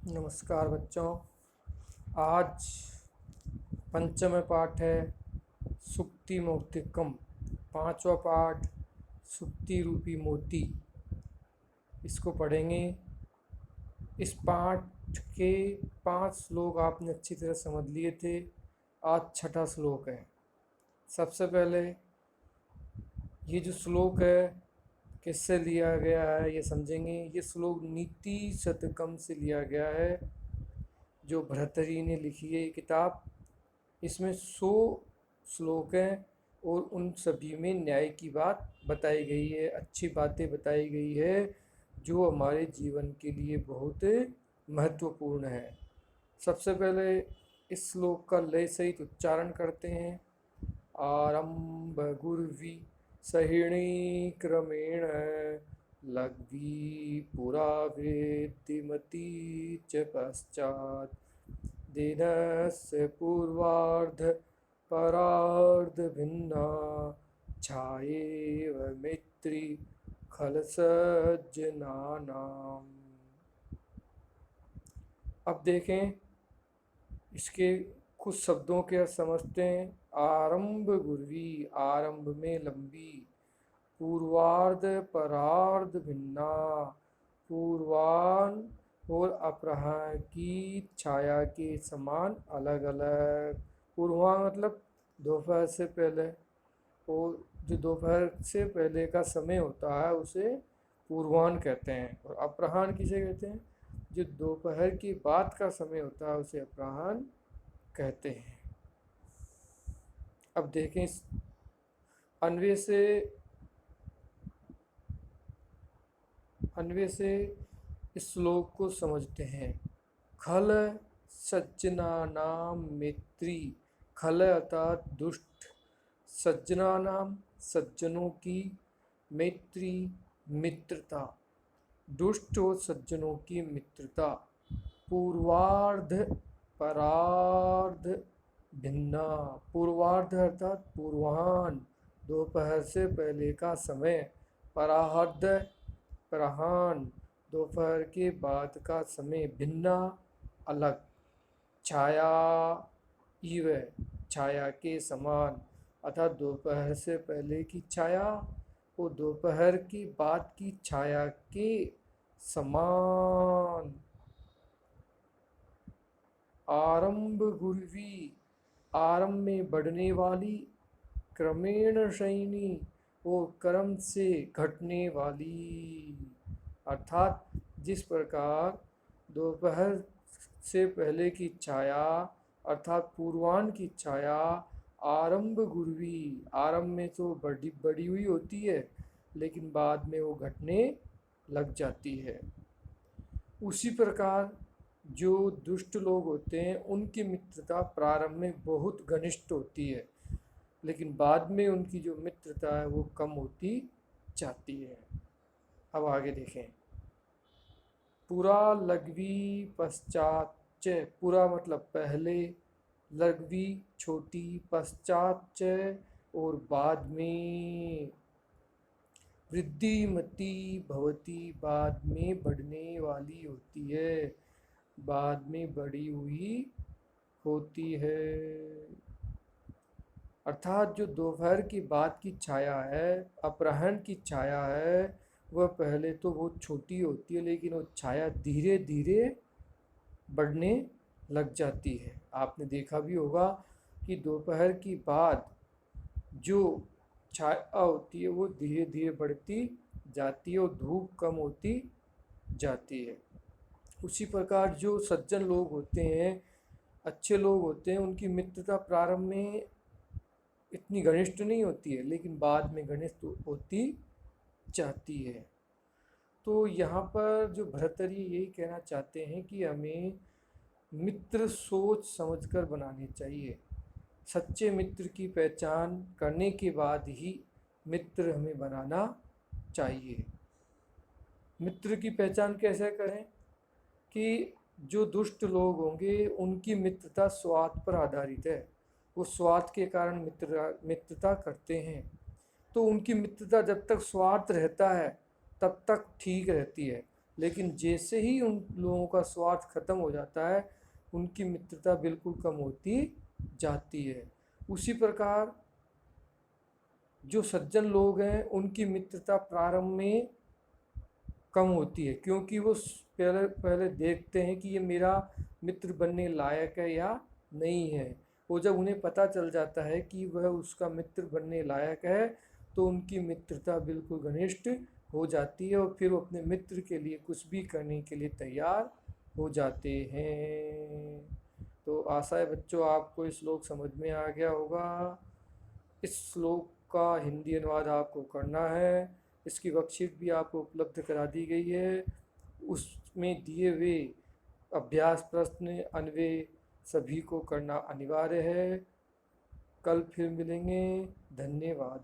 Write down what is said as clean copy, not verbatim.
नमस्कार बच्चों। आज पंचम पाठ है सुक्ति मौक्तिकम। पांचवा पाठ सुक्ति रूपी मोती, इसको पढ़ेंगे। इस पाठ के 5 श्लोक आपने अच्छी तरह समझ लिए थे। आज छठा श्लोक है। सबसे पहले ये जो श्लोक है किससे लिया गया है ये समझेंगे। ये श्लोक नीति शतकम से लिया गया है, जो भर्तृहरि ने लिखी है ये किताब। इसमें 100 श्लोक हैं और उन सभी में न्याय की बात बताई गई है, अच्छी बातें बताई गई है जो हमारे जीवन के लिए बहुत महत्वपूर्ण है। सबसे पहले इस श्लोक का लय सहित उच्चारण करते हैं। आरंभ गुर्वी सहिणी क्रमेण लघ्वी पुरा वृद्धिमती च पश्चात् दिनस्य पूर्वार्ध परार्ध भिन्ना छायेव मैत्री खलसज्जनानाम्। अब देखें इसके कुछ शब्दों के अर्थ समझते हैं। आरंभ गुर्वी, आरंभ में लंबी। पूर्वार्ध परार्ध भिन्ना, पूर्वान और अपराह्न की छाया के समान अलग अलग। पूर्वाह्न मतलब दोपहर से पहले, और जो दोपहर से पहले का समय होता है उसे पूर्वाह्न कहते हैं। और अपराह्न किसे कहते हैं? जो दोपहर के बाद का समय होता है उसे अपराह्न कहते हैं। अब देखें इस अन्वय से इस श्लोक को समझते हैं। खल सज्जनानाम मैत्री, खल अर्थात दुष्ट, सज्जनानाम सज्जनों की, मैत्री मित्रता, दुष्ट और सज्जनों की मित्रता। पूर्वार्ध परार्ध भिन्ना, पूर्वार्ध अर्थात पूर्वाह्न, दोपहर से पहले का समय। परार्ध अपराह्न, दोपहर के बाद का समय। भिन्ना अलग। छाया इव, छाया के समान, अर्थात दोपहर से पहले की छाया और दोपहर की बाद की छाया के समान। आरंभ गुर्वी, आरंभ में बढ़ने वाली। क्रमेण शयनी, और क्रम से घटने वाली। अर्थात जिस प्रकार दोपहर से पहले की छाया अर्थात पूर्वाह्न की छाया आरंभ गुर्वी, आरंभ में तो बड़ी बड़ी हुई होती है लेकिन बाद में वो घटने लग जाती है। उसी प्रकार जो दुष्ट लोग होते हैं उनकी मित्रता प्रारंभ में बहुत घनिष्ठ होती है, लेकिन बाद में उनकी जो मित्रता है वो कम होती जाती है। अब आगे देखें। पुरा लघ्वी पश्चात च, पुरा मतलब पहले, लघ्वी छोटी, पश्चात च और बाद में। वृद्धिमती भवती, बाद में बढ़ने वाली होती है, बाद में बढ़ी हुई होती है। अर्थात जो दोपहर की बाद की छाया है, अपराह्न की छाया है, वह पहले तो बहुत छोटी होती है लेकिन वो छाया धीरे धीरे बढ़ने लग जाती है। आपने देखा भी होगा कि दोपहर की बाद जो छाया होती है वो धीरे धीरे बढ़ती जाती है और धूप कम होती जाती है। उसी प्रकार जो सज्जन लोग होते हैं, अच्छे लोग होते हैं, उनकी मित्रता प्रारंभ में इतनी घनिष्ठ नहीं होती है लेकिन बाद में घनिष्ठ होती जाती है। तो यहाँ पर जो भर्तृहरि यही कहना चाहते हैं कि हमें मित्र सोच समझकर बनाने चाहिए। सच्चे मित्र की पहचान करने के बाद ही मित्र हमें बनाना चाहिए। मित्र की पहचान कैसे करें? कि जो दुष्ट लोग होंगे उनकी मित्रता स्वार्थ पर आधारित है, वो स्वार्थ के कारण मित्रता करते हैं। तो उनकी मित्रता जब तक स्वार्थ रहता है तब तक ठीक रहती है, लेकिन जैसे ही उन लोगों का स्वार्थ खत्म हो जाता है, उनकी मित्रता बिल्कुल कम होती जाती है। उसी प्रकार जो सज्जन लोग हैं उनकी मित्रता प्रारंभ में कम होती है, क्योंकि वो पहले पहले देखते हैं कि ये मेरा मित्र बनने लायक है या नहीं है। वो जब उन्हें पता चल जाता है कि वह उसका मित्र बनने लायक है, तो उनकी मित्रता बिल्कुल घनिष्ठ हो जाती है और फिर वो अपने मित्र के लिए कुछ भी करने के लिए तैयार हो जाते हैं। तो आशा है बच्चों आपको ये श्लोक समझ में आ गया होगा। इस श्लोक का हिंदी अनुवाद आपको करना है। इसकी वर्कशीट भी आपको उपलब्ध करा दी गई है। उसमें दिए हुए अभ्यास प्रश्न अन्वय सभी को करना अनिवार्य है। कल फिर मिलेंगे। धन्यवाद।